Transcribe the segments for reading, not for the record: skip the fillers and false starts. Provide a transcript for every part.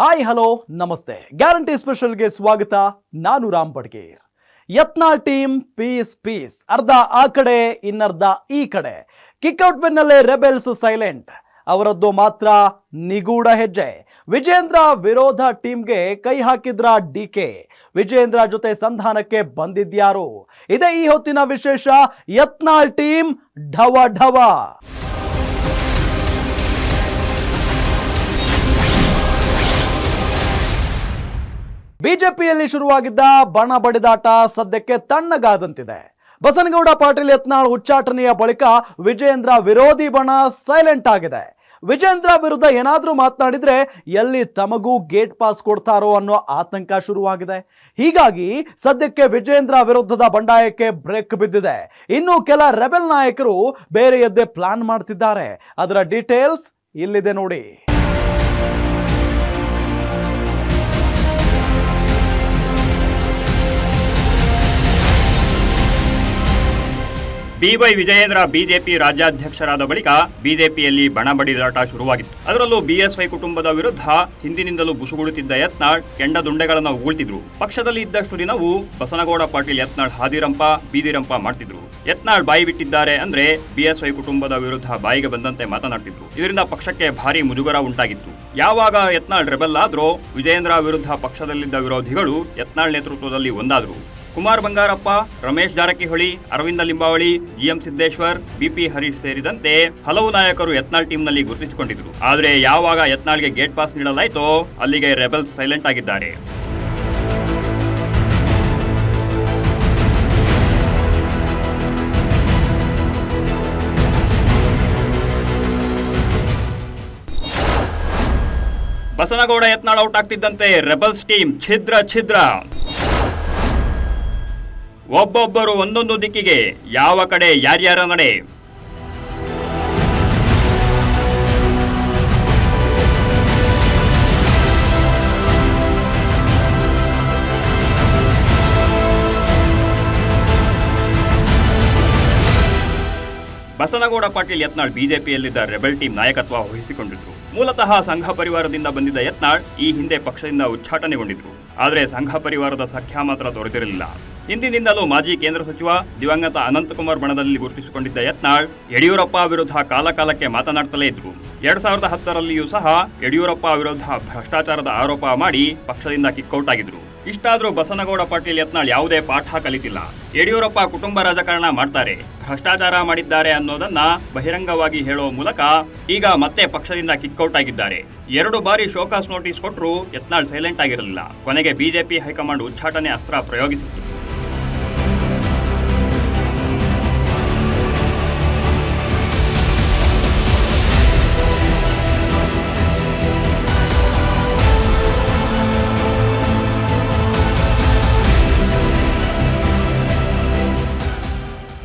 Hi hello ನಮಸ್ತೆ. Guarantee ಸ್ಪೆಷಲ್ಗೆ ಸ್ವಾಗತ. ನಾನು ರಾಮ್ ಬಡ್ಗೇರ್. ಯತ್ನಾಳ್ ಟೀಮ್ ಪೀಸ್ ಅರ್ಧ ಆ ಕಡೆ ಇನ್ನರ್ಧ ಈ ಕಡೆ. ಕಿಕ್ಔಟ್ ಬೆನ್ನಲ್ಲೇ ರೆಬೆಲ್ಸ್ ಸೈಲೆಂಟ್. ಅವರದ್ದು ಮಾತ್ರ ನಿಗೂಢ ಹೆಜ್ಜೆ. ವಿಜೇಂದ್ರ ವಿರೋಧ ಟೀಮ್ಗೆ ಕೈ ಹಾಕಿದ್ರ ಡಿಕೆ. ವಿಜೇಂದ್ರ ಜೊತೆ ಸಂಧಾನಕ್ಕೆ ಬಂದಿದ್ಯಾರು? ಇದೇ ಈ ಹೊತ್ತಿನ ವಿಶೇಷ. ಯತ್ನಾಳ್ ಟೀಮ್ ಢವ ಢವ. ಬಿಜೆಪಿಯಲ್ಲಿ ಶುರುವಾಗಿದ್ದ ಬಣ ಬಡಿದಾಟ ಸದ್ಯಕ್ಕೆ ತಣ್ಣಗಾದಂತಿದೆ. ಬಸನಗೌಡ ಪಾಟೀಲ್ ಯತ್ನಾಳ್ ಉಚ್ಚಾಟನೆಯ ಬಳಿಕ ವಿಜೇಂದ್ರ ವಿರೋಧಿ ಬಣ ಸೈಲೆಂಟ್ ಆಗಿದೆ. ವಿಜೇಂದ್ರ ವಿರುದ್ಧ ಏನಾದರೂ ಮಾತನಾಡಿದ್ರೆ ಎಲ್ಲಿ ತಮಗೂ ಗೇಟ್ ಪಾಸ್ ಕೊಡ್ತಾರೋ ಅನ್ನೋ ಆತಂಕ ಶುರುವಾಗಿದೆ. ಹೀಗಾಗಿ ಸದ್ಯಕ್ಕೆ ವಿಜೇಂದ್ರ ವಿರುದ್ಧದ ಬಂಡಾಯಕ್ಕೆ ಬ್ರೇಕ್ ಬಿದ್ದಿದೆ. ಇನ್ನು ಕೆಲ ರೆಬೆಲ್ ನಾಯಕರು ಬೇರೆಯದ್ದೇ ಪ್ಲಾನ್ ಮಾಡ್ತಿದ್ದಾರೆ. ಅದರ ಡೀಟೇಲ್ಸ್ ಇಲ್ಲಿದೆ ನೋಡಿ. ಬಿವೈ ವಿಜಯೇಂದ್ರ ಬಿಜೆಪಿ ರಾಜ್ಯಾಧ್ಯಕ್ಷರಾದ ಬಳಿಕ ಬಿಜೆಪಿಯಲ್ಲಿ ಬಣ ಬಡಿದಾಟ ಶುರುವಾಗಿತ್ತು. ಅದರಲ್ಲೂ ಬಿಎಸ್ವೈ ಕುಟುಂಬದ ವಿರುದ್ಧ ಹಿಂದಿನಿಂದಲೂ ಬುಸುಗುಡುತ್ತಿದ್ದ ಯತ್ನಾಳ್ ಕೆಂಡದುಂಡೆಗಳನ್ನು ಉಗುಳ್ತಿದ್ರು. ಪಕ್ಷದಲ್ಲಿ ಇದ್ದಷ್ಟು ದಿನವೂ ಬಸನಗೌಡ ಪಾಟೀಲ್ ಯತ್ನಾಳ್ ಹಾದಿರಂಪ ಬೀದಿರಂಪ ಮಾಡ್ತಿದ್ರು. ಯತ್ನಾಳ್ ಬಾಯಿ ಬಿಟ್ಟಿದ್ದಾರೆ ಅಂದ್ರೆ ಬಿಎಸ್ವೈ ಕುಟುಂಬದ ವಿರುದ್ಧ ಬಾಯಿಗೆ ಬಂದಂತೆ ಮಾತನಾಡ್ತಿದ್ರು. ಇದರಿಂದ ಪಕ್ಷಕ್ಕೆ ಭಾರಿ ಮುಜುಗರ ಉಂಟಾಗಿತ್ತು. ಯಾವಾಗ ಯತ್ನಾಳ್ ರೆಬೆಲ್ ಆದ್ರೋ ವಿಜಯೇಂದ್ರ ವಿರುದ್ಧ ಪಕ್ಷದಲ್ಲಿದ್ದ ವಿರೋಧಿಗಳು ಯತ್ನಾಳ್ ನೇತೃತ್ವದಲ್ಲಿ ಒಂದಾದ್ರು. ಕುಮಾರ್ ಬಂಗಾರಪ್ಪ, ರಮೇಶ್ ಜಾರಕಿಹೊಳಿ, ಅರವಿಂದ ಲಿಂಬಾವಳಿ, ಜಿಎಂ ಸಿದ್ದೇಶ್ವರ್, ಬಿಪಿ ಹರೀಶ್ ಸೇರಿದಂತೆ ಹಲವು ನಾಯಕರು ಯತ್ನಾಳ್ ಟೀಮ್ನಲ್ಲಿ ಗುರುತಿಸಿಕೊಂಡಿದ್ರು. ಆದರೆ ಯಾವಾಗ ಯತ್ನಾಳ್ಗೆ ಗೇಟ್ ಪಾಸ್ ನೀಡಲಾಯಿತೋ ಅಲ್ಲಿಗೆ ರೆಬೆಲ್ಸ್ ಸೈಲೆಂಟ್ ಆಗಿದ್ದಾರೆ. ಬಸನಗೌಡ ಯತ್ನಾಳ್ ಔಟ್ ಆಗ್ತಿದ್ದಂತೆ ರೆಬೆಲ್ಸ್ ಟೀಮ್ ಛಿದ್ರ. ಒಬ್ಬೊಬ್ಬರು ಒಂದೊಂದು ದಿಕ್ಕಿಗೆ, ಯಾವ ಕಡೆ ಯಾರ್ಯಾರ ನಡೆ. ಬಸನಗೌಡ ಪಾಟೀಲ್ ಯತ್ನಾಳ್ ಬಿಜೆಪಿಯಲ್ಲಿದ್ದ ರೆಬೆಲ್ ಟೀಮ್ ನಾಯಕತ್ವ ವಹಿಸಿಕೊಂಡಿದ್ರು. ಮೂಲತಃ ಸಂಘ ಪರಿವಾರದಿಂದ ಬಂದಿದ್ದ ಯತ್ನಾಳ್ ಈ ಹಿಂದೆ ಪಕ್ಷದಿಂದ ಉಚ್ಚಾಟನೆಗೊಂಡಿದ್ರು. ಆದರೆ ಸಂಘ ಪರಿವಾರದ ಸಖ್ಯ ಮಾತ್ರ ದೊರೆತಿರಲಿಲ್ಲ. ಹಿಂದಿನಿಂದಲೂ ಮಾಜಿ ಕೇಂದ್ರ ಸಚಿವ ದಿವಂಗತ ಅನಂತಕುಮಾರ್ ಬಣದಲ್ಲಿ ಗುರುತಿಸಿಕೊಂಡಿದ್ದ ಯತ್ನಾಳ್ ಯಡಿಯೂರಪ್ಪ ವಿರುದ್ಧ ಕಾಲಕಾಲಕ್ಕೆ ಮಾತನಾಡ್ತಲೇ ಇದ್ರು. 2010ರಲ್ಲಿಯೂ ಸಹ ಯಡಿಯೂರಪ್ಪ ವಿರುದ್ಧ ಭ್ರಷ್ಟಾಚಾರದ ಆರೋಪ ಮಾಡಿ ಪಕ್ಷದಿಂದ ಕಿಕ್ಔಟ್ ಆಗಿದ್ರು. ಇಷ್ಟಾದರೂ ಬಸನಗೌಡ ಪಾಟೀಲ್ ಯತ್ನಾಳ್ ಯಾವುದೇ ಪಾಠ ಕಲಿತಿಲ್ಲ. ಯಡಿಯೂರಪ್ಪ ಕುಟುಂಬ ರಾಜಕಾರಣ ಮಾಡ್ತಾರೆ, ಭ್ರಷ್ಟಾಚಾರ ಮಾಡಿದ್ದಾರೆ ಅನ್ನೋದನ್ನ ಬಹಿರಂಗವಾಗಿ ಹೇಳುವ ಮೂಲಕ ಈಗ ಮತ್ತೆ ಪಕ್ಷದಿಂದ ಕಿಕ್ಔಟ್ ಆಗಿದ್ದಾರೆ. 2 ಬಾರಿ ಶೋಕಾಸ್ ನೋಟಿಸ್ ಕೊಟ್ಟರೂ ಯತ್ನಾಳ್ ಸೈಲೆಂಟ್ ಆಗಿರಲಿಲ್ಲ. ಕೊನೆಗೆ ಬಿಜೆಪಿ ಹೈಕಮಾಂಡ್ ಉಚ್ಚಾಟನೆ ಅಸ್ತ್ರ ಪ್ರಯೋಗಿಸಿತ್ತು.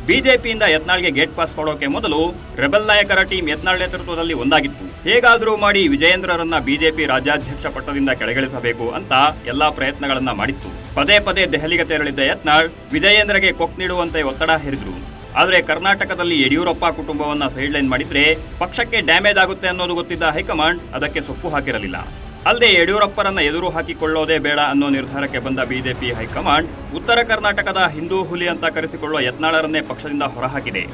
ಬಿಜೆಪಿಯಿಂದ ಯತ್ನಾಳ್ಗೆ ಗೇಟ್ ಪಾಸ್ ಕೊಡೋಕೆ ಮೊದಲು ರೆಬೆಲ್ ನಾಯಕರ ಟೀಮ್ ಯತ್ನಾಳ್ ನೇತೃತ್ವದಲ್ಲಿ ಒಂದಾಗಿತ್ತು. ಹೇಗಾದರೂ ಮಾಡಿ ವಿಜಯೇಂದ್ರರನ್ನ ಬಿಜೆಪಿ ರಾಜ್ಯಾಧ್ಯಕ್ಷ ಪಟ್ಟದಿಂದ ಕೆಳಗಿಳಿಸಬೇಕು ಅಂತ ಎಲ್ಲಾ ಪ್ರಯತ್ನಗಳನ್ನ ಮಾಡಿತ್ತು. ಪದೇ ದೆಹಲಿಗೆ ತೆರಳಿದ್ದ ಯತ್ನಾಳ್ ವಿಜಯೇಂದ್ರಗೆ ಕೊಕ್ ನೀಡುವಂತೆ ಒತ್ತಡ ಹೇರಿದ್ರು. ಆದರೆ ಕರ್ನಾಟಕದಲ್ಲಿ ಯಡಿಯೂರಪ್ಪ ಕುಟುಂಬವನ್ನ ಸೈಡ್ಲೈನ್ ಮಾಡಿದ್ರೆ ಪಕ್ಷಕ್ಕೆ ಡ್ಯಾಮೇಜ್ ಆಗುತ್ತೆ ಅನ್ನೋದು ಗೊತ್ತಿದ್ದ ಹೈಕಮಾಂಡ್ ಅದಕ್ಕೆ ಸೊಪ್ಪು ಹಾಕಿರಲಿಲ್ಲ. ಅಲ್ಲದೆ ಯಡಿಯೂರಪ್ಪರನ್ನ ಎದುರು ಹಾಕಿಕೊಳ್ಳೋದೇ ಬೇಡ ಅನ್ನೋ ನಿರ್ಧಾರಕ್ಕೆ ಬಂದ ಬಿಜೆಪಿ ಹೈಕಮಾಂಡ್ ಉತ್ತರ ಕರ್ನಾಟಕದ ಹಿಂದೂ ಹುಲಿ ಅಂತ ಕರೆಸಿಕೊಳ್ಳುವ ಯತ್ನಾಳರನ್ನೇ ಪಕ್ಷದಿಂದ ಹೊರಹಾಕಿದೆ.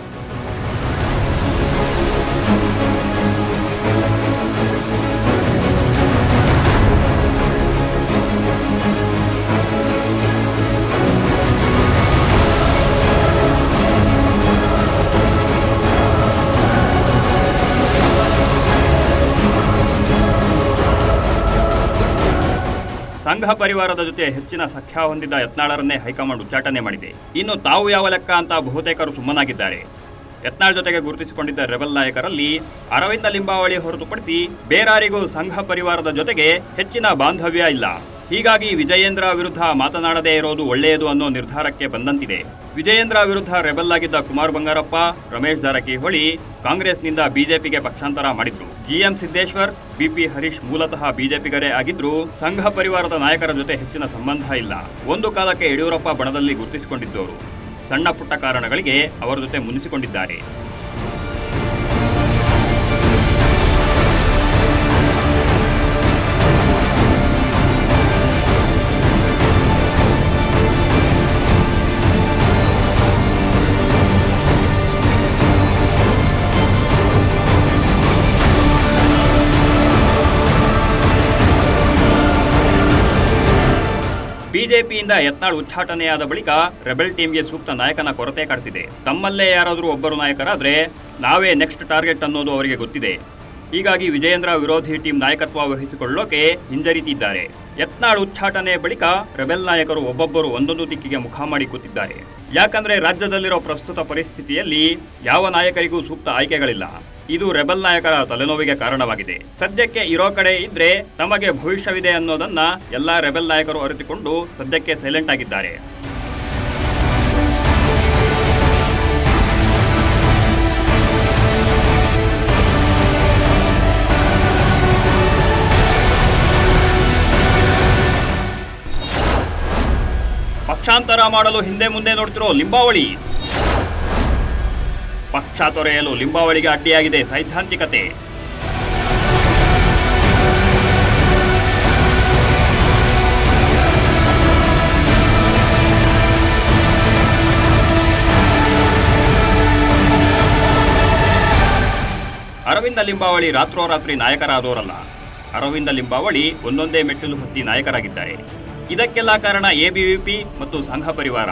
ಸಂಘ ಪರಿವಾರದ ಜೊತೆ ಹೆಚ್ಚಿನ ಸಖ್ಯ ಹೊಂದಿದ್ದ ಯತ್ನಾಳರನ್ನೇ ಹೈಕಮಾಂಡ್ ಉಚ್ಚಾಟನೆ ಮಾಡಿದೆ. ಇನ್ನು ತಾವು ಯಾವ ಲೆಕ್ಕ ಅಂತ ಬಹುತೇಕರು ಸುಮ್ಮನಾಗಿದ್ದಾರೆ. ಯತ್ನಾಳ್ ಜೊತೆಗೆ ಗುರುತಿಸಿಕೊಂಡಿದ್ದ ರೆಬೆಲ್ ನಾಯಕರಲ್ಲಿ ಅರವಿಂದ ಲಿಂಬಾವಳಿ ಹೊರತುಪಡಿಸಿ ಬೇರಾರಿಗೂ ಸಂಘ ಪರಿವಾರದ ಜೊತೆಗೆ ಹೆಚ್ಚಿನ ಬಾಂಧವ್ಯ ಇಲ್ಲ. ಹೀಗಾಗಿ ವಿಜಯೇಂದ್ರ ವಿರುದ್ಧ ಮಾತನಾಡದೇ ಇರೋದು ಒಳ್ಳೆಯದು ಅನ್ನೋ ನಿರ್ಧಾರಕ್ಕೆ ಬಂದಂತಿದೆ. ವಿಜಯೇಂದ್ರ ವಿರುದ್ಧ ರೆಬೆಲ್ ಆಗಿದ್ದ ಕುಮಾರ್ ಬಂಗಾರಪ್ಪ, ರಮೇಶ್ ಜಾರಕಿಹೊಳಿ ಕಾಂಗ್ರೆಸ್ನಿಂದ ಬಿಜೆಪಿಗೆ ಪಕ್ಷಾಂತರ ಮಾಡಿದ್ರು. ಜಿಎಂ ಸಿದ್ದೇಶ್ವರ್, ಬಿಪಿ ಹರೀಶ್ ಮೂಲತಃ ಬಿಜೆಪಿಗರೇ ಆಗಿದ್ರು ಸಂಘ ಪರಿವಾರದ ನಾಯಕರ ಜೊತೆ ಹೆಚ್ಚಿನ ಸಂಬಂಧ ಇಲ್ಲ. ಒಂದು ಕಾಲಕ್ಕೆ ಯಡಿಯೂರಪ್ಪ ಬಣದಲ್ಲಿ ಗುರುತಿಸಿಕೊಂಡಿದ್ದವರು ಸಣ್ಣ ಪುಟ್ಟ ಕಾರಣಗಳಿಗೆ ಅವರ ಜೊತೆ ಮುನಿಸಿಕೊಂಡಿದ್ದಾರೆ. ಬಿಜೆಪಿಯಿಂದ ಯತ್ನಾಳ್ ಉಚ್ಚಾಟನೆಯಾದ ಬಳಿಕ ರೆಬೆಲ್ ಟೀಮ್ಗೆ ಸೂಕ್ತ ನಾಯಕನ ಕೊರತೆ ಕಾಡ್ತಿದೆ. ತಮ್ಮಲ್ಲೇ ಯಾರಾದರೂ ಒಬ್ಬರು ನಾಯಕರಾದ್ರೆ ನಾವೇ ನೆಕ್ಸ್ಟ್ ಟಾರ್ಗೆಟ್ ಅನ್ನೋದು ಅವರಿಗೆ ಗೊತ್ತಿದೆ. ಹೀಗಾಗಿ ವಿಜಯೇಂದ್ರ ವಿರೋಧಿ ಟೀಮ್ ನಾಯಕತ್ವ ವಹಿಸಿಕೊಳ್ಳೋಕೆ ಹಿಂಜರಿತಿದ್ದಾರೆ. ಯತ್ನಾಳ್ ಉಚ್ಚಾಟನೆ ಬಳಿಕ ರೆಬೆಲ್ ನಾಯಕರು ಒಬ್ಬೊಬ್ಬರು ಒಂದೊಂದು ದಿಕ್ಕಿಗೆ ಮುಖ ಮಾಡಿ ಕೂತಿದ್ದಾರೆ. ಯಾಕಂದ್ರೆ ರಾಜ್ಯದಲ್ಲಿರೋ ಪ್ರಸ್ತುತ ಪರಿಸ್ಥಿತಿಯಲ್ಲಿ ಯಾವ ನಾಯಕರಿಗೂ ಸೂಕ್ತ ಆಯ್ಕೆಗಳಿಲ್ಲ. ಇದು ರೆಬೆಲ್ ನಾಯಕರ ತಲೆನೋವಿಗೆ ಕಾರಣವಾಗಿದೆ. ಸದ್ಯಕ್ಕೆ ಇರೋ ಕಡೆ ಇದ್ರೆ ತಮಗೆ ಭವಿಷ್ಯವಿದೆ ಅನ್ನೋದನ್ನ ಎಲ್ಲಾ ರೆಬೆಲ್ ನಾಯಕರು ಅರಿತುಕೊಂಡು ಸದ್ಯಕ್ಕೆ ಸೈಲೆಂಟ್ ಆಗಿದ್ದಾರೆ. ಪಕ್ಷಾಂತರ ಮಾಡಲು ಹಿಂದೆ ಮುಂದೆ ನೋಡ್ತಿರೋ ಲಿಂಬಾವಳಿ. ಪಕ್ಷ ತೊರೆಯಲು ಲಿಂಬಾವಳಿಗೆ ಅಡ್ಡಿಯಾಗಿದೆ ಸೈದ್ಧಾಂತಿಕತೆ. ಅರವಿಂದ ಲಿಂಬಾವಳಿ ರಾತ್ರೋರಾತ್ರಿ ನಾಯಕರಾದವರಲ್ಲ. ಅರವಿಂದ ಲಿಂಬಾವಳಿ ಒಂದೊಂದೇ ಮೆಟ್ಟಿಲು ಹತ್ತಿ ನಾಯಕರಾಗಿದ್ದಾರೆ. ಇದಕ್ಕೆಲ್ಲ ಕಾರಣ ಎಬಿವಿಪಿ ಮತ್ತು ಸಂಘ ಪರಿವಾರ.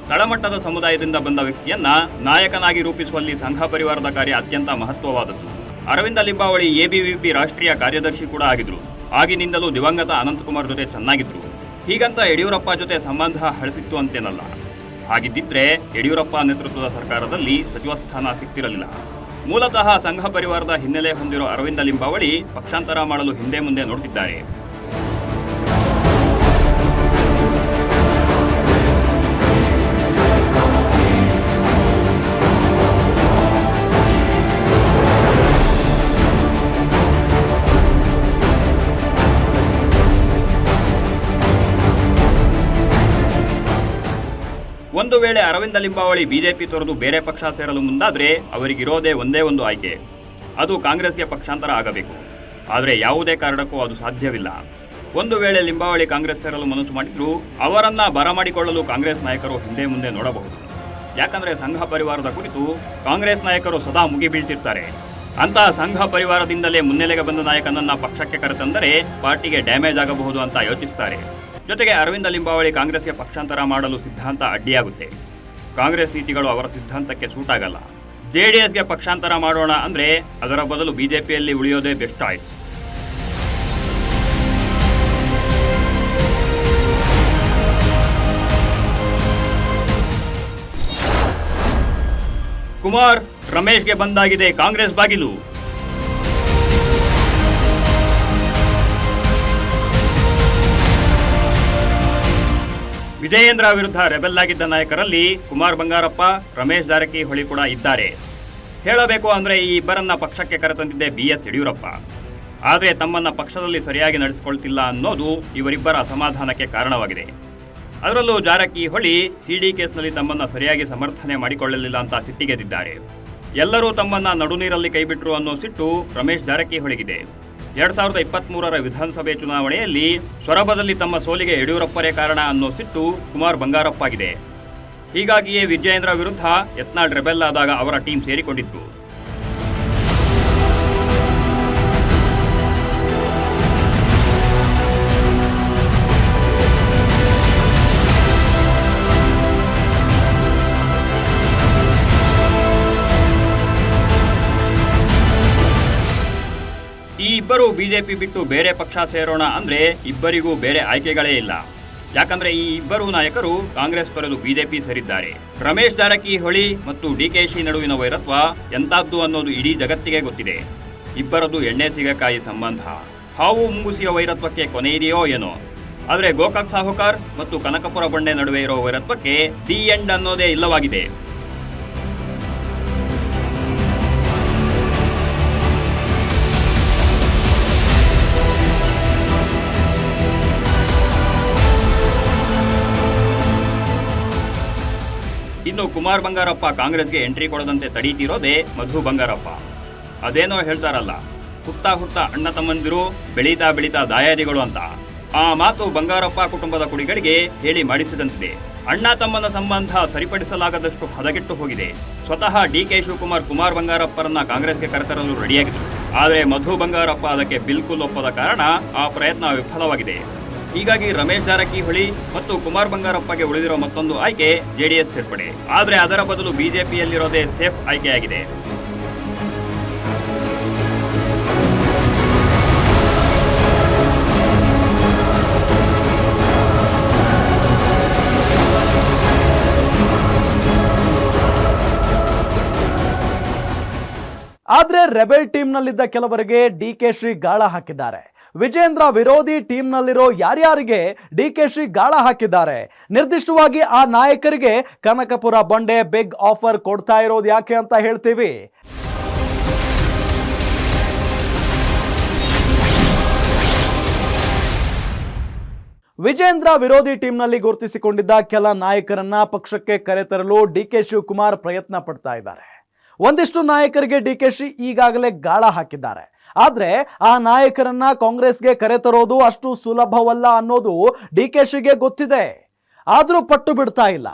ತಳಮಟ್ಟದ ಸಮುದಾಯದಿಂದ ಬಂದ ವ್ಯಕ್ತಿಯನ್ನ ನಾಯಕನಾಗಿ ರೂಪಿಸುವಲ್ಲಿ ಸಂಘ ಪರಿವಾರದ ಕಾರ್ಯ ಅತ್ಯಂತ ಮಹತ್ವವಾದದ್ದು. ಅರವಿಂದ ಲಿಂಬಾವಳಿ ಎಬಿವಿಪಿ ರಾಷ್ಟ್ರೀಯ ಕಾರ್ಯದರ್ಶಿ ಕೂಡ ಆಗಿದ್ರು. ಆಗಿನಿಂದಲೂ ದಿವಂಗತ ಅನಂತಕುಮಾರ್ ಜೊತೆ ಚೆನ್ನಾಗಿದ್ರು. ಹೀಗಂತ ಯಡಿಯೂರಪ್ಪ ಜೊತೆ ಸಂಬಂಧ ಹಳಸಿತ್ತು ಅಂತೇನಲ್ಲ. ಹಾಗಿದ್ದಿದ್ರೆ ಯಡಿಯೂರಪ್ಪ ನೇತೃತ್ವದ ಸರ್ಕಾರದಲ್ಲಿ ಸಚಿವ ಸ್ಥಾನ ಸಿಗ್ತಿರಲಿಲ್ಲ. ಮೂಲತಃ ಸಂಘ ಪರಿವಾರದ ಹಿನ್ನೆಲೆ ಹೊಂದಿರೋ ಅರವಿಂದ ಲಿಂಬಾವಳಿ ಪಕ್ಷಾಂತರ ಮಾಡಲು ಹಿಂದೆ ಮುಂದೆ ನೋಡ್ತಿದ್ದಾರೆ. ಒಂದು ವೇಳೆ ಅರವಿಂದ ಲಿಂಬಾವಳಿ ಬಿಜೆಪಿ ತೊರೆದು ಬೇರೆ ಪಕ್ಷ ಸೇರಲು ಮುಂದಾದರೆ ಅವರಿಗಿರೋದೇ ಒಂದೇ ಒಂದು ಆಯ್ಕೆ, ಅದು ಕಾಂಗ್ರೆಸ್ಗೆ ಪಕ್ಷಾಂತರ ಆಗಬೇಕು. ಆದರೆ ಯಾವುದೇ ಕಾರಣಕ್ಕೂ ಅದು ಸಾಧ್ಯವಿಲ್ಲ. ಒಂದು ವೇಳೆ ಲಿಂಬಾವಳಿ ಕಾಂಗ್ರೆಸ್ ಸೇರಲು ಮನಸ್ಸು ಮಾಡಿದ್ರು ಅವರನ್ನ ಬರಮಾಡಿಕೊಳ್ಳಲು ಕಾಂಗ್ರೆಸ್ ನಾಯಕರು ಹಿಂದೆ ಮುಂದೆ ನೋಡಬಹುದು. ಯಾಕಂದ್ರೆ ಸಂಘ ಪರಿವಾರದ ಕುರಿತು ಕಾಂಗ್ರೆಸ್ ನಾಯಕರು ಸದಾ ಮುಗಿಬೀಳ್ತಿರ್ತಾರೆ. ಅಂತಹ ಸಂಘ ಪರಿವಾರದಿಂದಲೇ ಮುನ್ನೆಲೆಗೆ ಬಂದ ನಾಯಕನನ್ನ ಪಕ್ಷಕ್ಕೆ ಕರೆತಂದರೆ ಪಾರ್ಟಿಗೆ ಡ್ಯಾಮೇಜ್ ಆಗಬಹುದು ಅಂತ ಯೋಚಿಸ್ತಾರೆ. ಜೊತೆಗೆ ಅರವಿಂದ ಲಿಂಬಾವಳಿ ಕಾಂಗ್ರೆಸ್ಗೆ ಪಕ್ಷಾಂತರ ಮಾಡಲು ಸಿದ್ಧಾಂತ ಅಡ್ಡಿಯಾಗುತ್ತೆ. ಕಾಂಗ್ರೆಸ್ ನೀತಿಗಳು ಅವರ ಸಿದ್ಧಾಂತಕ್ಕೆ ಸೂಟ್ ಆಗಲ್ಲ. ಜೆಡಿಎಸ್ಗೆ ಪಕ್ಷಾಂತರ ಮಾಡೋಣ ಅಂದ್ರೆ ಅದರ ಬದಲು ಬಿಜೆಪಿಯಲ್ಲಿ ಉಳಿಯೋದೇ ಬೆಸ್ಟ್ ಚಾಯ್ಸ್. ಕುಮಾರ್ ರಮೇಶ್ಗೆ ಬಂದಾಗಿದೆ ಕಾಂಗ್ರೆಸ್ ಬಾಗಿಲು. ವಿಜಯೇಂದ್ರ ವಿರುದ್ಧ ರೆಬೆಲ್ ಆಗಿದ್ದ ನಾಯಕರಲ್ಲಿ ಕುಮಾರ್ ಬಂಗಾರಪ್ಪ, ರಮೇಶ್ ಜಾರಕಿಹೊಳಿ ಕೂಡ ಇದ್ದಾರೆ. ಹೇಳಬೇಕು ಅಂದರೆ ಈ ಇಬ್ಬರನ್ನ ಪಕ್ಷಕ್ಕೆ ಕರೆತಂದಿದ್ದೆ ಬಿಎಸ್ ಯಡಿಯೂರಪ್ಪ. ಆದರೆ ತಮ್ಮನ್ನ ಪಕ್ಷದಲ್ಲಿ ಸರಿಯಾಗಿ ನಡೆಸಿಕೊಳ್ತಿಲ್ಲ ಅನ್ನೋದು ಇವರಿಬ್ಬರ ಅಸಮಾಧಾನಕ್ಕೆ ಕಾರಣವಾಗಿದೆ. ಅದರಲ್ಲೂ ಜಾರಕಿಹೊಳಿ ಸಿಡಿ ಕೇಸ್ನಲ್ಲಿ ತಮ್ಮನ್ನ ಸರಿಯಾಗಿ ಸಮರ್ಥನೆ ಮಾಡಿಕೊಳ್ಳಲಿಲ್ಲ ಅಂತ ಸಿಟ್ಟಿಗೆದ್ದಿದ್ದಾರೆ. ಎಲ್ಲರೂ ತಮ್ಮನ್ನ ನಡುನೀರಲ್ಲಿ ಕೈಬಿಟ್ರು ಅನ್ನೋ ಸಿಟ್ಟು ರಮೇಶ್ ಜಾರಕಿಹೊಳಿಗಿದೆ. 2023ರ ವಿಧಾನಸಭೆ ಚುನಾವಣೆಯಲ್ಲಿ ಸೊರಬದಲ್ಲಿ ತಮ್ಮ ಸೋಲಿಗೆ ಯಡಿಯೂರಪ್ಪರೇ ಕಾರಣ ಅನ್ನೋ ಸಿಟ್ಟು ಕುಮಾರ್ ಬಂಗಾರಪ್ಪಾಗಿದೆ. ಹೀಗಾಗಿಯೇ ವಿಜಯೇಂದ್ರ ವಿರುದ್ಧ ಯತ್ನಾಳ್ ರೆಬೆಲ್ ಆದಾಗ ಅವರ ಟೀಮ್ ಸೇರಿಕೊಂಡಿದ್ರು. ಈ ಇಬ್ಬರು ಬಿಜೆಪಿ ಬಿಟ್ಟು ಬೇರೆ ಪಕ್ಷ ಸೇರೋಣ ಅಂದ್ರೆ ಇಬ್ಬರಿಗೂ ಬೇರೆ ಆಯ್ಕೆಗಳೇ ಇಲ್ಲ. ಯಾಕಂದ್ರೆ ಈ ಇಬ್ಬರು ನಾಯಕರು ಕಾಂಗ್ರೆಸ್ ತೊರೆದು ಬಿಜೆಪಿ ಸೇರಿದ್ದಾರೆ. ರಮೇಶ್ ಜಾರಕಿಹೊಳಿ ಮತ್ತು ಡಿಕೆಶಿ ನಡುವಿನ ವೈರತ್ವ ಎಂತದ್ದು ಅನ್ನೋದು ಇಡೀ ಜಗತ್ತಿಗೆ ಗೊತ್ತಿದೆ. ಇಬ್ಬರದು ಎಣ್ಣೆ ಸಿಗಕಾಯಿ ಸಂಬಂಧ. ಹಾವು ಮುಂಗುಸಿಯ ವೈರತ್ವಕ್ಕೆ ಕೊನೆ ಇದೆಯೋ ಏನೋ. ಆದರೆ ಗೋಕಾಕ್ ಸಾಹುಕಾರ್ ಮತ್ತು ಕನಕಪುರ ಬಂಡೆ ನಡುವೆ ಇರೋ ವೈರತ್ವಕ್ಕೆ ದಿ ಎಂಡ್ ಅನ್ನೋದೇ ಇಲ್ಲವಾಗಿದೆ. ಇನ್ನು ಕುಮಾರ್ ಬಂಗಾರಪ್ಪ ಕಾಂಗ್ರೆಸ್ಗೆ ಎಂಟ್ರಿ ಕೊಡದಂತೆ ತಡೀತಿರೋದೇ ಮಧು ಬಂಗಾರಪ್ಪ. ಅದೇನೋ ಹೇಳ್ತಾರಲ್ಲ, ಹುಟ್ಟ ಹುಟ್ಟ ಅಣ್ಣ ತಮ್ಮಂದಿರು, ಬೆಳೀತಾ ಬೆಳೀತಾ ದಾಯಾದಿಗಳು ಅಂತ. ಆ ಮಾತು ಬಂಗಾರಪ್ಪ ಕುಟುಂಬದ ಕುಡಿಗಳಿಗೆ ಹೇಳಿ ಮಾಡಿಸಿದಂತಿದೆ. ಅಣ್ಣ ತಮ್ಮನ ಸಂಬಂಧ ಸರಿಪಡಿಸಲಾಗದಷ್ಟು ಹದಗೆಟ್ಟು ಹೋಗಿದೆ. ಸ್ವತಃ ಡಿಕೆ ಶಿವಕುಮಾರ್ ಕುಮಾರ್ ಬಂಗಾರಪ್ಪರನ್ನ ಕಾಂಗ್ರೆಸ್ಗೆ ಕರೆತರಲು ರೆಡಿಯಾಗಿದ್ರು. ಆದರೆ ಮಧು ಬಂಗಾರಪ್ಪ ಅದಕ್ಕೆ ಬಿಲ್ಕುಲ್ ಒಪ್ಪದ ಕಾರಣ ಆ ಪ್ರಯತ್ನ ವಿಫಲವಾಗಿದೆ. ಹೀಗಾಗಿ ರಮೇಶ್ ಜಾರಕಿಹೊಳಿ ಮತ್ತು ಕುಮಾರ್ ಬಂಗಾರಪ್ಪಗೆ ಉಳಿದಿರೋ ಮತ್ತೊಂದು ಆಯ್ಕೆ ಜೆಡಿಎಸ್ ಸೇರ್ಪಡೆ. ಆದರೆ ಅದರ ಬದಲು ಬಿಜೆಪಿಯಲ್ಲಿರೋದೇ ಸೇಫ್ ಆಯ್ಕೆಯಾಗಿದೆ. ಆದ್ರೆ ರೆಬೆಲ್ ಟೀಮ್ನಲ್ಲಿದ್ದ ಕೆಲವರಿಗೆ ಡಿಕೆಶಿ ಗಾಳ ಹಾಕಿದ್ದಾರೆ. ವಿಜೇಂದ್ರ ವಿರೋಧಿ ಟೀಮ್ನಲ್ಲಿರೋ ಯಾರ್ಯಾರಿಗೆ ಡಿಕೆಶಿ ಗಾಳ ಹಾಕಿದ್ದಾರೆ, ನಿರ್ದಿಷ್ಟವಾಗಿ ಆ ನಾಯಕರಿಗೆ ಕನಕಪುರ ಬಂಡೆ ಬಿಗ್ ಆಫರ್ ಕೊಡ್ತಾ ಇರೋದು ಯಾಕೆ ಅಂತ ಹೇಳ್ತೀವಿ. ವಿಜೇಂದ್ರ ವಿರೋಧಿ ಟೀಮ್ನಲ್ಲಿ ಗುರುತಿಸಿಕೊಂಡಿದ್ದ ಕೆಲ ನಾಯಕರನ್ನ ಪಕ್ಷಕ್ಕೆ ಕರೆತರಲು ಡಿಕೆ ಶಿವಕುಮಾರ್ ಪ್ರಯತ್ನ ಪಡ್ತಾ ಇದ್ದಾರೆ. ಒಂದಿಷ್ಟು ನಾಯಕರಿಗೆ ಡಿಕೆಶಿ ಈಗಾಗಲೇ ಗಾಳ ಹಾಕಿದ್ದಾರೆ. ಆದ್ರೆ ಆ ನಾಯಕರನ್ನ ಕಾಂಗ್ರೆಸ್ಗೆ ಕರೆತರೋದು ಅಷ್ಟು ಸುಲಭವಲ್ಲ ಅನ್ನೋದು ಡಿಕೆಶಿಗೆ ಗೊತ್ತಿದೆ. ಆದ್ರೂ ಪಟ್ಟು ಬಿಡ್ತಾ ಇಲ್ಲ.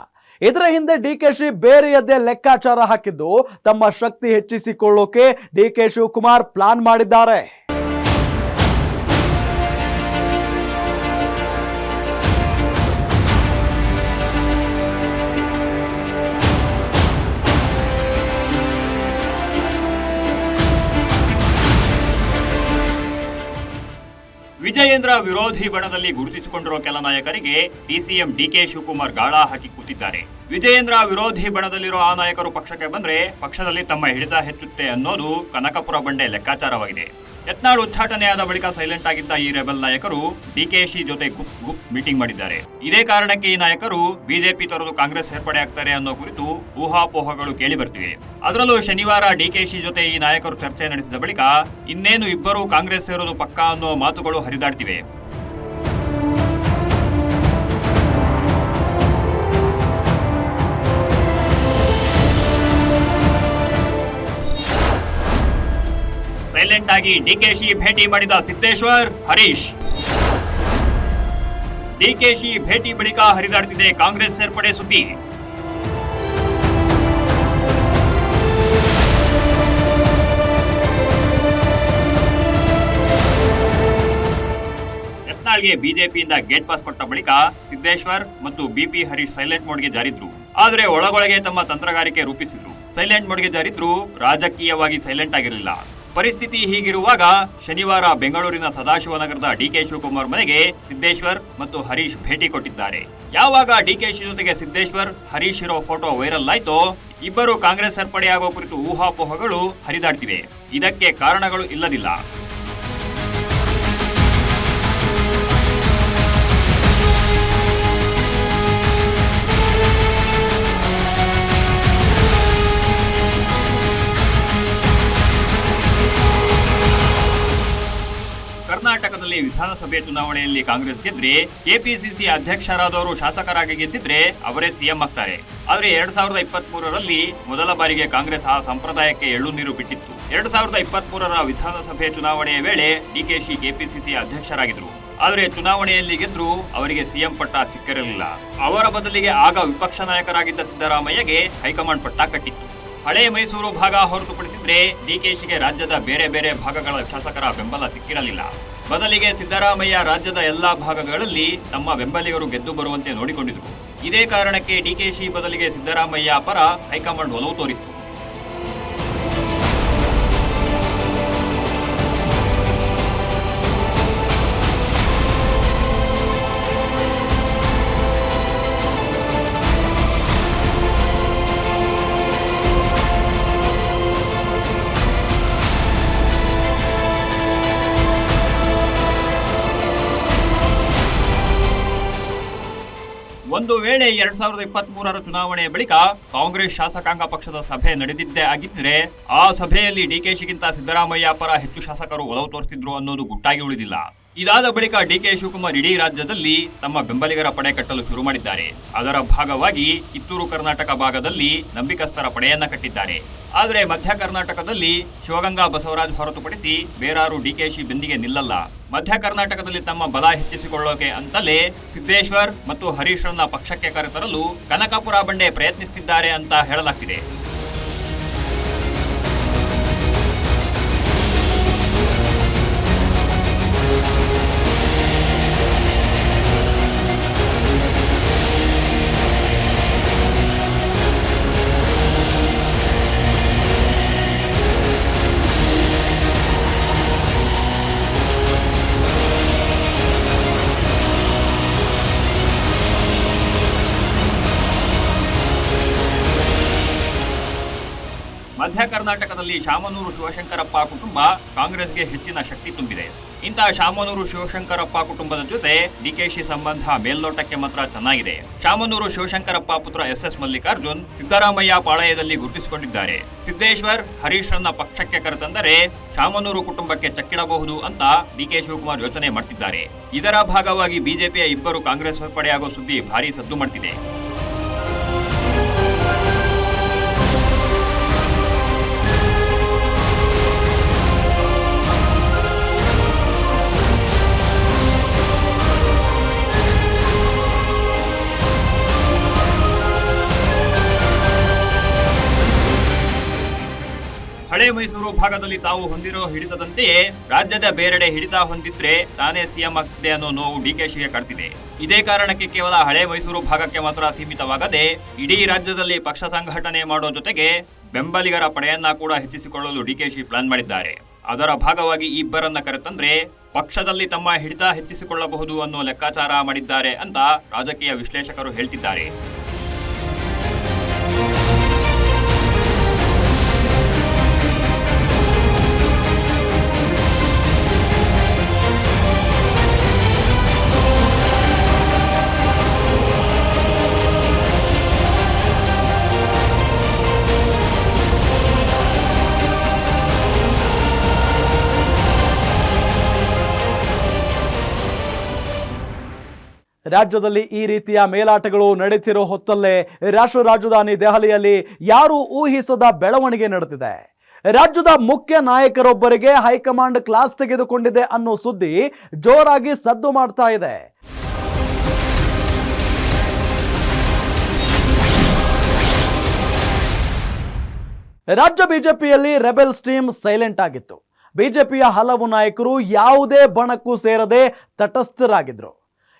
ಇದರ ಹಿಂದೆ ಡಿಕೆಶಿ ಬೇರೆಯದ್ದೇ ಲೆಕ್ಕಾಚಾರ ಹಾಕಿದ್ದು ತಮ್ಮ ಶಕ್ತಿ ಹೆಚ್ಚಿಸಿಕೊಳ್ಳೋಕೆ ಡಿಕೆ ಶಿವಕುಮಾರ್ ಪ್ಲಾನ್ ಮಾಡಿದ್ದಾರೆ. ವಿಜಯೇಂದ್ರ ವಿರೋಧಿ ಬಣದಲ್ಲಿ ಗುರುತಿಸಿಕೊಂಡಿರುವ ಕೆಲ ನಾಯಕರಿಗೆ ಡಿಸಿಎಂ ಡಿಕೆ ಶಿವಕುಮಾರ್ ಗಾಳ ಹಾಕಿ ಕೂತಿದ್ದಾರೆ. ವಿಜಯೇಂದ್ರ ವಿರೋಧಿ ಬಣದಲ್ಲಿರೋ ಆ ನಾಯಕರು ಪಕ್ಷಕ್ಕೆ ಬಂದ್ರೆ ಪಕ್ಷದಲ್ಲಿ ತಮ್ಮ ಹಿಡಿತ ಹೆಚ್ಚುತ್ತೆ ಅನ್ನೋದು ಕನಕಪುರ ಬಂಡೆ ಲೆಕ್ಕಾಚಾರವಾಗಿದೆ. ಯತ್ನಾಳ್ ಉಚ್ಚಾಟನೆಯಾದ ಬಳಿಕ ಸೈಲೆಂಟ್ ಆಗಿದ್ದ ಈ ರೆಬೆಲ್ ನಾಯಕರು ಡಿಕೆಶಿ ಜೊತೆ ಗುಪ್ ಮೀಟಿಂಗ್ ಮಾಡಿದ್ದಾರೆ. ಇದೇ ಕಾರಣಕ್ಕೆ ಈ ನಾಯಕರು ಬಿಜೆಪಿ ತೊರೆದು ಕಾಂಗ್ರೆಸ್ ಸೇರ್ಪಡೆ ಆಗ್ತಾರೆ ಅನ್ನೋ ಕುರಿತು ಊಹಾಪೋಹಗಳು ಕೇಳಿ ಬರ್ತಿವೆ. ಅದರಲ್ಲೂ ಶನಿವಾರ ಡಿಕೆಶಿ ಜೊತೆ ಈ ನಾಯಕರು ಚರ್ಚೆ ನಡೆಸಿದ ಬಳಿಕ ಇನ್ನೇನು ಇಬ್ಬರು ಕಾಂಗ್ರೆಸ್ ಸೇರೋದು ಪಕ್ಕಾ ಅನ್ನೋ ಮಾತುಗಳು ಹರಿದಾಡ್ತಿವೆ. ಸೈಲೆಂಟ್ ಆಗಿ ಡಿಕೆಶಿ ಭೇಟಿ ಮಾಡಿದ ಸಿದ್ದೇಶ್ವರ್, ಹರೀಶ್. ಡಿಕೆಶಿ ಭೇಟಿ ಬಳಿಕ ಹರಿದಾಡ್ತಿದೆ ಕಾಂಗ್ರೆಸ್ ಸೇರ್ಪಡೆ ಸುದ್ದಿ. ಯತ್ನಾಳ್ಗೆ ಬಿಜೆಪಿಯಿಂದ ಗೇಟ್ ಪಾಸ್ ಕೊಟ್ಟ ಬಳಿಕ ಸಿದ್ದೇಶ್ವರ್ ಮತ್ತು ಬಿಪಿ ಹರೀಶ್ ಸೈಲೆಂಟ್ ಮೋಡ್ಗೆ ಜಾರಿದ್ರು. ಆದರೆ ಒಳಗೊಳಗೆ ತಮ್ಮ ತಂತ್ರಗಾರಿಕೆ ರೂಪಿಸಿದ್ರು. ಸೈಲೆಂಟ್ ಮೋಡ್ಗೆ ಜಾರಿದ್ರು, ರಾಜಕೀಯವಾಗಿ ಸೈಲೆಂಟ್ ಆಗಿರಲಿಲ್ಲ. ಪರಿಸ್ಥಿತಿ ಹೀಗಿರುವಾಗ ಶನಿವಾರ ಬೆಂಗಳೂರಿನ ಸದಾಶಿವನಗರದ ಡಿಕೆ ಶಿವಕುಮಾರ್ ಮನೆಗೆ ಸಿದ್ದೇಶ್ವರ್ ಮತ್ತು ಹರೀಶ್ ಭೇಟಿ ಕೊಟ್ಟಿದ್ದಾರೆ. ಯಾವಾಗ ಡಿಕೆಶಿ ಜೊತೆಗೆ ಸಿದ್ದೇಶ್ವರ್, ಹರೀಶ್ ಇರೋ ಫೋಟೋ ವೈರಲ್ ಆಯ್ತೋ ಇಬ್ಬರು ಕಾಂಗ್ರೆಸ್ ಸೇರ್ಪಡೆಯಾಗುವ ಕುರಿತು ಊಹಾಪೋಹಗಳು ಹರಿದಾಡ್ತಿವೆ. ಇದಕ್ಕೆ ಕಾರಣಗಳು ಇಲ್ಲದಿಲ್ಲ. ಕರ್ನಾಟಕದಲ್ಲಿ ವಿಧಾನಸಭೆ ಚುನಾವಣೆಯಲ್ಲಿ ಕಾಂಗ್ರೆಸ್ ಗೆದ್ರೆ ಕೆಪಿಸಿಸಿ ಅಧ್ಯಕ್ಷರಾದವರು ಶಾಸಕರಾಗಿ ಗೆದ್ದಿದ್ರೆ ಅವರೇ ಸಿಎಂ ಆಗ್ತಾರೆ. ಆದ್ರೆ 2023ರಲ್ಲಿ ಮೊದಲ ಬಾರಿಗೆ ಕಾಂಗ್ರೆಸ್ ಆ ಸಂಪ್ರದಾಯಕ್ಕೆ ಎಳ್ಳು ನೀರು ಬಿಟ್ಟಿತ್ತು. 2023ರ ವಿಧಾನಸಭೆ ಚುನಾವಣೆಯ ವೇಳೆ ಡಿಕೆಶಿ ಕೆಪಿಸಿಸಿ ಅಧ್ಯಕ್ಷರಾಗಿದ್ರು. ಆದರೆ ಚುನಾವಣೆಯಲ್ಲಿ ಗೆದ್ರು ಅವರಿಗೆ ಸಿಎಂ ಪಟ್ಟ ಸಿಕ್ಕಿರಲಿಲ್ಲ. ಅವರ ಬದಲಿಗೆ ಆಗ ವಿಪಕ್ಷ ನಾಯಕರಾಗಿದ್ದ ಸಿದ್ದರಾಮಯ್ಯಗೆ ಹೈಕಮಾಂಡ್ ಪಟ್ಟ ಕಟ್ಟಿತ್ತು. ಹಳೆ ಮೈಸೂರು ಭಾಗ ಹೊರತುಪಡಿಸಿದ್ರೆ ಡಿಕೆಶಿಗೆ ರಾಜ್ಯದ ಬೇರೆ ಬೇರೆ ಭಾಗಗಳ ಶಾಸಕರ ಬೆಂಬಲ ಸಿಕ್ಕಿರಲಿಲ್ಲ. ಬದಲಿಗೆ ಸಿದ್ದರಾಮಯ್ಯ ರಾಜ್ಯದ ಎಲ್ಲಾ ಭಾಗಗಳಲ್ಲಿ ತಮ್ಮ ಬೆಂಬಲಿಗರು ಗೆದ್ದು ಬರುವಂತೆ ನೋಡಿಕೊಂಡಿದ್ರು. ಇದೇ ಕಾರಣಕ್ಕೆ ಡಿಕೆಶಿ ಬದಲಿಗೆ ಸಿದ್ದರಾಮಯ್ಯ ಪರ ಹೈಕಮಾಂಡ್ ಒಲವು ತೋರಿತ್ತು. ಒಂದು ವೇಳೆ 2023ರ ಚುನಾವಣೆಯ ಬಳಿಕ ಕಾಂಗ್ರೆಸ್ ಶಾಸಕಾಂಗ ಪಕ್ಷದ ಸಭೆ ನಡೆದಿದ್ದೇ ಆಗಿದ್ರೆ ಆ ಸಭೆಯಲ್ಲಿ ಡಿಕೆಶಿಗಿಂತ ಸಿದ್ದರಾಮಯ್ಯ ಪರ ಹೆಚ್ಚು ಶಾಸಕರು ಒಲವು ತೋರಿಸಿದ್ರು ಅನ್ನೋದು ಗುಟ್ಟಾಗಿ ಉಳಿದಿಲ್ಲ. ಇದಾದ ಬಳಿಕ ಡಿಕೆ ಶಿವಕುಮಾರ್ ಇಡೀ ರಾಜ್ಯದಲ್ಲಿ ತಮ್ಮ ಬೆಂಬಲಿಗರ ಪಡೆ ಕಟ್ಟಲು ಶುರು ಮಾಡಿದ್ದಾರೆ. ಅದರ ಭಾಗವಾಗಿ ಕಿತ್ತೂರು ಕರ್ನಾಟಕ ಭಾಗದಲ್ಲಿ ನಂಬಿಕಸ್ಥರ ಪಡೆಯನ್ನ ಕಟ್ಟಿದ್ದಾರೆ. ಆದರೆ ಮಧ್ಯ ಕರ್ನಾಟಕದಲ್ಲಿ ಶಿವಗಂಗಾ ಬಸವರಾಜ್ ಹೊರತುಪಡಿಸಿ ಬೇರಾರು ಡಿಕೆಶಿ ಬೆಂದಿಗೆ ನಿಲ್ಲಲ್ಲ. ಮಧ್ಯ ಕರ್ನಾಟಕದಲ್ಲಿ ತಮ್ಮ ಬಲ ಹೆಚ್ಚಿಸಿಕೊಳ್ಳೋಕೆ ಅಂತಲೇ ಸಿದ್ದೇಶ್ವರ್ ಮತ್ತು ಹರೀಶ್ರನ್ನ ಪಕ್ಷಕ್ಕೆ ಕರೆತರಲು ಕನಕಪುರ ಬಂಡೆ ಪ್ರಯತ್ನಿಸುತ್ತಿದ್ದಾರೆ ಅಂತ ಹೇಳಲಾಗ್ತಿದೆ. ಮಧ್ಯ ಕರ್ನಾಟಕದಲ್ಲಿ ಶಾಮನೂರು ಶಿವಶಂಕರಪ್ಪ ಕುಟುಂಬ ಕಾಂಗ್ರೆಸ್ಗೆ ಹೆಚ್ಚಿನ ಶಕ್ತಿ ತುಂಬಿದೆ. ಇಂತಹ ಶಾಮನೂರು ಶಿವಶಂಕರಪ್ಪ ಕುಟುಂಬದ ಜೊತೆ ಡಿಕೆಶಿ ಸಂಬಂಧ ಮೇಲ್ನೋಟಕ್ಕೆ ಮಾತ್ರ ಚೆನ್ನಾಗಿದೆ. ಶಾಮನೂರು ಶಿವಶಂಕರಪ್ಪ ಪುತ್ರ ಎಸ್ ಮಲ್ಲಿಕಾರ್ಜುನ್ ಸಿದ್ದರಾಮಯ್ಯ ಪಾಳಯದಲ್ಲಿ ಗುರುತಿಸಿಕೊಂಡಿದ್ದಾರೆ. ಸಿದ್ದೇಶ್ವರ್, ಹರೀಶ್ ರನ್ನ ಪಕ್ಷಕ್ಕೆ ಕರೆತಂದರೆ ಶಾಮನೂರು ಕುಟುಂಬಕ್ಕೆ ಚಕ್ಕಿಡಬಹುದು ಅಂತ ಡಿಕೆ ಶಿವಕುಮಾರ್ ಯೋಚನೆ ಮಾಡ್ತಿದ್ದಾರೆ. ಇದರ ಭಾಗವಾಗಿ ಬಿಜೆಪಿಯ ಇಬ್ಬರು ಕಾಂಗ್ರೆಸ್ ಸೇರ್ಪಡೆಯಾಗೋ ಸುದ್ದಿ ಭಾರೀ ಸದ್ದು ಮಾಡ್ತಿದೆ. ಹಳೆ ಮೈಸೂರು ಭಾಗದಲ್ಲಿ ತಾವು ಹೊಂದಿರೋ ಹಿಡಿತದಂತೆಯೇ ರಾಜ್ಯದ ಬೇರೆಡೆ ಹಿಡಿತ ಹೊಂದಿದ್ರೆ ತಾನೇ ಸಿಎಂ ಆಗ್ತಿದೆ ಅನ್ನೋ ನೋವು ಡಿಕೆಶಿಗೆ ಕಾಡ್ತಿದೆ. ಇದೇ ಕಾರಣಕ್ಕೆ ಕೇವಲ ಹಳೆ ಮೈಸೂರು ಭಾಗಕ್ಕೆ ಮಾತ್ರ ಸೀಮಿತವಾಗದೆ ಇಡೀ ರಾಜ್ಯದಲ್ಲಿ ಪಕ್ಷ ಸಂಘಟನೆ ಮಾಡೋ ಜೊತೆಗೆ ಬೆಂಬಲಿಗರ ಪಡೆಯನ್ನ ಕೂಡ ಹೆಚ್ಚಿಸಿಕೊಳ್ಳಲು ಡಿಕೆಶಿ ಪ್ಲಾನ್ ಮಾಡಿದ್ದಾರೆ. ಅದರ ಭಾಗವಾಗಿ ಈ ಇಬ್ಬರನ್ನ ಕರೆತಂದ್ರೆ ಪಕ್ಷದಲ್ಲಿ ತಮ್ಮ ಹಿಡಿತ ಹೆಚ್ಚಿಸಿಕೊಳ್ಳಬಹುದು ಅನ್ನೋ ಲೆಕ್ಕಾಚಾರ ಮಾಡಿದ್ದಾರೆ ಅಂತ ರಾಜಕೀಯ ವಿಶ್ಲೇಷಕರು ಹೇಳ್ತಿದ್ದಾರೆ. ರಾಜ್ಯದಲ್ಲಿ ಈ ರೀತಿಯ ಮೇಲಾಟಗಳು ನಡೀತಿರೋ ಹೊತ್ತಲ್ಲೇ ರಾಷ್ಟ್ರ ರಾಜಧಾನಿ ದೆಹಲಿಯಲ್ಲಿ ಯಾರೂ ಊಹಿಸದ ಬೆಳವಣಿಗೆ ನಡೆದಿದೆ. ರಾಜ್ಯದ ಮುಖ್ಯ ನಾಯಕರೊಬ್ಬರಿಗೆ ಹೈಕಮಾಂಡ್ ಕ್ಲಾಸ್ ತೆಗೆದುಕೊಂಡಿದೆ ಅನ್ನೋ ಸುದ್ದಿ ಜೋರಾಗಿ ಸದ್ದು ಮಾಡ್ತಾ ಇದೆ. ರಾಜ್ಯ ಬಿಜೆಪಿಯಲ್ಲಿ ರೆಬೆಲ್ಸ್ ಟೀಮ್ ಸೈಲೆಂಟ್ ಆಗಿತ್ತು. ಬಿಜೆಪಿಯ ಹಲವು ನಾಯಕರು ಯಾವುದೇ ಬಣಕ್ಕೂ ಸೇರದೆ ತಟಸ್ಥರಾಗಿದ್ರು.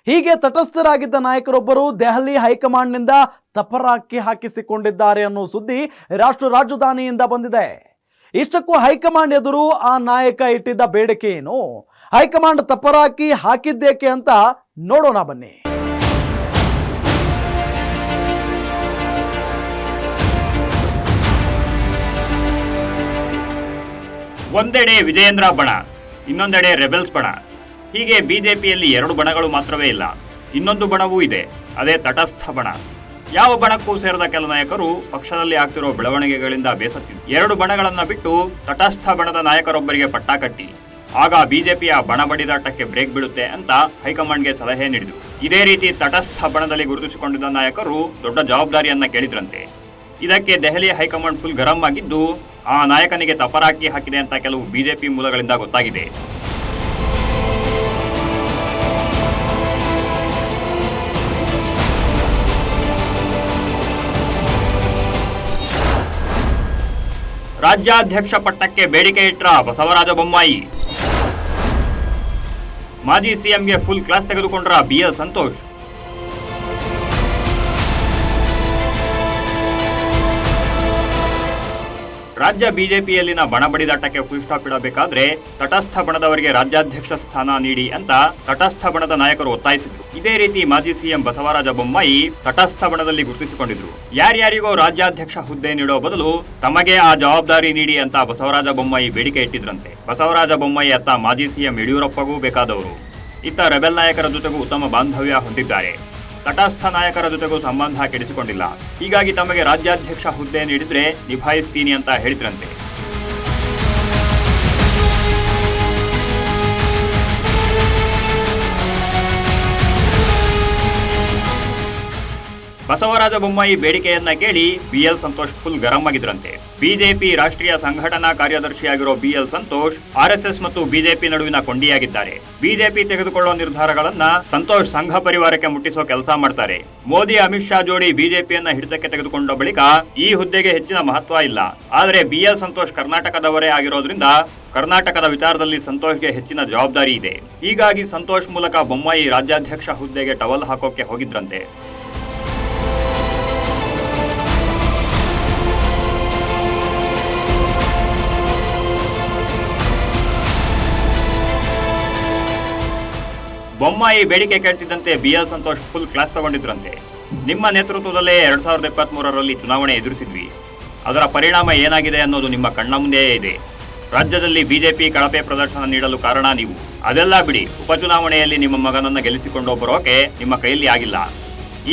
ಹೀಗೆ ತಟಸ್ಥರಾಗಿದ್ದ ನಾಯಕರೊಬ್ಬರು ದೆಹಲಿ ಹೈಕಮಾಂಡ್ನಿಂದ ತಪರಾಕಿ ಹಾಕಿಸಿಕೊಂಡಿದ್ದಾರೆ ಅನ್ನೋ ಸುದ್ದಿ ರಾಷ್ಟ್ರ ರಾಜಧಾನಿಯಿಂದ ಬಂದಿದೆ. ಇಷ್ಟಕ್ಕೂ ಹೈಕಮಾಂಡ್ ಎದುರು ಆ ನಾಯಕ ಇಟ್ಟಿದ್ದ ಬೇಡಿಕೆ ಏನು, ಹೈಕಮಾಂಡ್ ತಪರಾಕಿ ಹಾಕಿದ್ದೇಕೆ ಅಂತ ನೋಡೋಣ ಬನ್ನಿ. ಒಂದೆಡೆ ವಿಜಯೇಂದ್ರ ಬಣ, ಇನ್ನೊಂದೆಡೆ ರೆಬೆಲ್ಸ್ ಬಣ. ಹೀಗೆ ಬಿಜೆಪಿಯಲ್ಲಿ ಎರಡು ಬಣಗಳು ಮಾತ್ರವೇ ಇಲ್ಲ, ಇನ್ನೊಂದು ಬಣವೂ ಇದೆ, ಅದೇ ತಟಸ್ಥ ಬಣ. ಯಾವ ಬಣಕ್ಕೂ ಸೇರದ ಕೆಲ ನಾಯಕರು ಪಕ್ಷದಲ್ಲಿ ಆಗ್ತಿರೋ ಬೆಳವಣಿಗೆಗಳಿಂದ ಬೇಸತ್ತಿದ್ದು ಎರಡು ಬಣಗಳನ್ನ ಬಿಟ್ಟು ತಟಸ್ಥ ಬಣದ ನಾಯಕರೊಬ್ಬರಿಗೆ ಪಟ್ಟ ಕಟ್ಟಿ ಆಗ ಬಿಜೆಪಿಯ ಬಣ ಬಡಿದಾಟಕ್ಕೆ ಬ್ರೇಕ್ ಬೀಳುತ್ತೆ ಅಂತ ಹೈಕಮಾಂಡ್ಗೆ ಸಲಹೆ ನೀಡಿದರು. ಇದೇ ರೀತಿ ತಟಸ್ಥ ಬಣದಲ್ಲಿ ಗುರುತಿಸಿಕೊಂಡಿದ್ದ ನಾಯಕರು ದೊಡ್ಡ ಜವಾಬ್ದಾರಿಯನ್ನ ಕೇಳಿದ್ರಂತೆ. ಇದಕ್ಕೆ ದೆಹಲಿ ಹೈಕಮಾಂಡ್ ಫುಲ್ ಗರಂ ಆಗಿದ್ದು ಆ ನಾಯಕನಿಗೆ ತಪರಾಕಿ ಹಾಕಿದೆ ಅಂತ ಕೆಲವು ಬಿಜೆಪಿ ಮೂಲಗಳಿಂದ ಗೊತ್ತಾಗಿದೆ. ರಾಜ್ಯಾಧ್ಯಕ್ಷ ಪಟ್ಟಕ್ಕೆ ಬೇಡಿಕೆ ಇಟ್ರ ಬಸವರಾಜ ಬೊಮ್ಮಾಯಿ. ಮಾಜಿ ಸಿಎಂಗೆ ಫುಲ್ ಕ್ಲಾಸ್ ತೆಗೆದುಕೊಂಡ್ರ ಬಿಎಲ್ ಸಂತೋಷ್. ರಾಜ್ಯ ಬಿಜೆಪಿಯಲ್ಲಿನ ಬಣ ಬಡಿದಾಟಕ್ಕೆ ಫುಲ್ ಸ್ಟಾಪ್ ಇಡಬೇಕಾದ್ರೆ ತಟಸ್ಥ ಬಣದವರಿಗೆ ರಾಜ್ಯಾಧ್ಯಕ್ಷ ಸ್ಥಾನ ನೀಡಿ ಅಂತ ತಟಸ್ಥ ಬಣದ ನಾಯಕರು ಒತ್ತಾಯಿಸಿದ್ರು. ಇದೇ ರೀತಿ ಮಾಜಿ ಸಿಎಂ ಬಸವರಾಜ ಬೊಮ್ಮಾಯಿ ತಟಸ್ಥ ಬಣದಲ್ಲಿ ಗುರುತಿಸಿಕೊಂಡಿದ್ರು. ಯಾರ್ಯಾರಿಗೋ ರಾಜ್ಯಾಧ್ಯಕ್ಷ ಹುದ್ದೆ ನೀಡೋ ಬದಲು ತಮಗೆ ಆ ಜವಾಬ್ದಾರಿ ನೀಡಿ ಅಂತ ಬಸವರಾಜ ಬೊಮ್ಮಾಯಿ ಬೇಡಿಕೆ ಇಟ್ಟಿದ್ರಂತೆ. ಬಸವರಾಜ ಬೊಮ್ಮಾಯಿ ಅತ್ತ ಮಾಜಿ ಸಿಎಂ ಯಡಿಯೂರಪ್ಪಗೂ ಬೇಕಾದವರು. ಇತ್ತ ರೆಬೆಲ್ ನಾಯಕರ ಜೊತೆಗೂ ಉತ್ತಮ ಬಾಂಧವ್ಯ ಹೊಂದಿದ್ದಾರೆ. ತಟಸ್ಥ ನಾಯಕರ ಜೊತೆಗೂ ಸಂಬಂಧ ಕೆಡಿಸಿಕೊಂಡಿಲ್ಲ. ಹೀಗಾಗಿ ತಮಗೆ ರಾಜ್ಯಾಧ್ಯಕ್ಷ ಹುದ್ದೆ ನೀಡಿದ್ರೆ ನಿಭಾಯಿಸ್ತೀನಿ ಅಂತ ಹೇಳಿದ್ರಂತೆ. ಬಸವರಾಜ ಬೊಮ್ಮಾಯಿ ಬೇಡಿಕೆಯನ್ನ ಕೇಳಿ ಬಿಎಲ್ ಸಂತೋಷ್ ಫುಲ್ ಗರಂ ಆಗಿದ್ರಂತೆ. ಬಿಜೆಪಿ ರಾಷ್ಟ್ರೀಯ ಸಂಘಟನಾ ಕಾರ್ಯದರ್ಶಿಯಾಗಿರೋ ಬಿಎಲ್ ಸಂತೋಷ್ ಆರ್ಎಸ್ಎಸ್ ಮತ್ತು ಬಿಜೆಪಿ ನಡುವಿನ ಕೊಂಡಿಯಾಗಿದ್ದಾರೆ. ಬಿಜೆಪಿ ತೆಗೆದುಕೊಳ್ಳೋ ನಿರ್ಧಾರಗಳನ್ನ ಸಂತೋಷ್ ಸಂಘ ಪರಿವಾರಕ್ಕೆ ಮುಟ್ಟಿಸೋ ಕೆಲಸ ಮಾಡ್ತಾರೆ. ಮೋದಿ ಅಮಿತ್ ಶಾ ಜೋಡಿ ಬಿಜೆಪಿಯನ್ನ ಹಿಡಿತಕ್ಕೆ ತೆಗೆದುಕೊಂಡ ಬಳಿಕ ಈ ಹುದ್ದೆಗೆ ಹೆಚ್ಚಿನ ಮಹತ್ವ ಇಲ್ಲ. ಆದರೆ ಬಿಎಲ್ ಸಂತೋಷ್ ಕರ್ನಾಟಕದವರೇ ಆಗಿರೋದ್ರಿಂದ ಕರ್ನಾಟಕದ ವಿಚಾರದಲ್ಲಿ ಸಂತೋಷ್ಗೆ ಹೆಚ್ಚಿನ ಜವಾಬ್ದಾರಿ ಇದೆ. ಹೀಗಾಗಿ ಸಂತೋಷ್ ಮೂಲಕ ಬೊಮ್ಮಾಯಿ ರಾಜ್ಯಾಧ್ಯಕ್ಷ ಹುದ್ದೆಗೆ ಟವಲ್ ಹಾಕೋಕೆ ಹೋಗಿದ್ರಂತೆ. ಬೊಮ್ಮಾಯಿ ಬೇಡಿಕೆ ಕೇಳ್ತಿದ್ದಂತೆ ಬಿಎಲ್ ಸಂತೋಷ್ ಫುಲ್ ಕ್ಲಾಸ್ ತಗೊಂಡಿದ್ರಂತೆ. ನಿಮ್ಮ ನೇತೃತ್ವದಲ್ಲೇ 2023ರಲ್ಲಿ ಚುನಾವಣೆ ಎದುರಿಸಿದ್ವಿ. ಅದರ ಪರಿಣಾಮ ಏನಾಗಿದೆ ಅನ್ನೋದು ನಿಮ್ಮ ಕಣ್ಣ ಮುಂದೆಯೇ ಇದೆ. ರಾಜ್ಯದಲ್ಲಿ ಬಿಜೆಪಿ ಕಳಪೆ ಪ್ರದರ್ಶನ ನೀಡಲು ಕಾರಣ ನೀವು. ಅದೆಲ್ಲ ಬಿಡಿ, ಉಪಚುನಾವಣೆಯಲ್ಲಿ ನಿಮ್ಮ ಮಗನನ್ನ ಗೆಲ್ಲಿಸಿಕೊಂಡು ಬರೋಕೆ ನಿಮ್ಮ ಕೈಯಲ್ಲಿ ಆಗಿಲ್ಲ.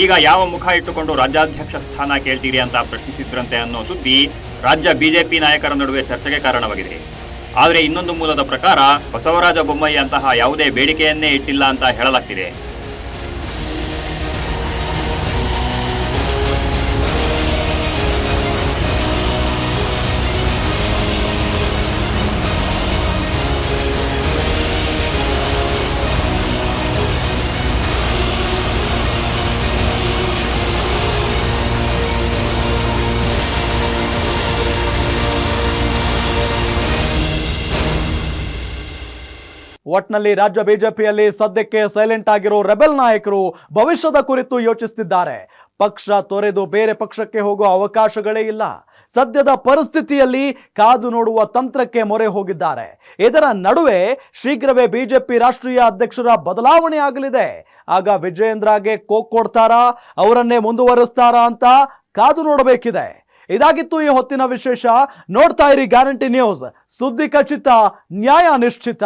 ಈಗ ಯಾವ ಮುಖ ಇಟ್ಟುಕೊಂಡು ರಾಜ್ಯಾಧ್ಯಕ್ಷ ಸ್ಥಾನ ಕೇಳ್ತೀರಿ ಅಂತ ಪ್ರಶ್ನಿಸಿದ್ರಂತೆ ಅನ್ನೋ ಸುದ್ದಿ ರಾಜ್ಯ ಬಿಜೆಪಿ ನಾಯಕರ ನಡುವೆ ಚರ್ಚೆಗೆ ಕಾರಣವಾಗಿದೆ. ಆದರೆ ಇನ್ನೊಂದು ಮೂಲದ ಪ್ರಕಾರ ಬಸವರಾಜ ಬೊಮ್ಮಾಯಿ ಅಂತಹ ಯಾವುದೇ ಬೇಡಿಕೆಯನ್ನೇ ಇಟ್ಟಿಲ್ಲ ಅಂತ ಹೇಳಲಾಗ್ತಿದೆ. ಒಟ್ನಲ್ಲಿ ರಾಜ್ಯ ಬಿಜೆಪಿಯಲ್ಲಿ ಸದ್ಯಕ್ಕೆ ಸೈಲೆಂಟ್ ಆಗಿರೋ ರೆಬೆಲ್ ನಾಯಕರು ಭವಿಷ್ಯದ ಕುರಿತು ಯೋಚಿಸುತ್ತಿದ್ದಾರೆ. ಪಕ್ಷ ತೊರೆದು ಬೇರೆ ಪಕ್ಷಕ್ಕೆ ಹೋಗುವ ಅವಕಾಶಗಳೇ ಇಲ್ಲ. ಸದ್ಯದ ಪರಿಸ್ಥಿತಿಯಲ್ಲಿ ಕಾದು ನೋಡುವ ತಂತ್ರಕ್ಕೆ ಮೊರೆ ಹೋಗಿದ್ದಾರೆ. ಇದರ ನಡುವೆ ಶೀಘ್ರವೇ ಬಿಜೆಪಿ ರಾಷ್ಟ್ರೀಯ ಅಧ್ಯಕ್ಷರ ಬದಲಾವಣೆ ಆಗಲಿದೆ. ಆಗ ವಿಜಯೇಂದ್ರಗೆ ಕೋಕ್ ಕೊಡ್ತಾರಾ, ಅವರನ್ನೇ ಮುಂದುವರಿಸ್ತಾರಾ ಅಂತ ಕಾದು ನೋಡಬೇಕಿದೆ. ಇದಾಗಿತ್ತು ಈ ಹೊತ್ತಿನ ವಿಶೇಷ. ನೋಡ್ತಾ ಇರಿ ಗ್ಯಾರಂಟಿ ನ್ಯೂಸ್, ಸುದ್ದಿ ಖಚಿತ, ನ್ಯಾಯ ನಿಶ್ಚಿತ.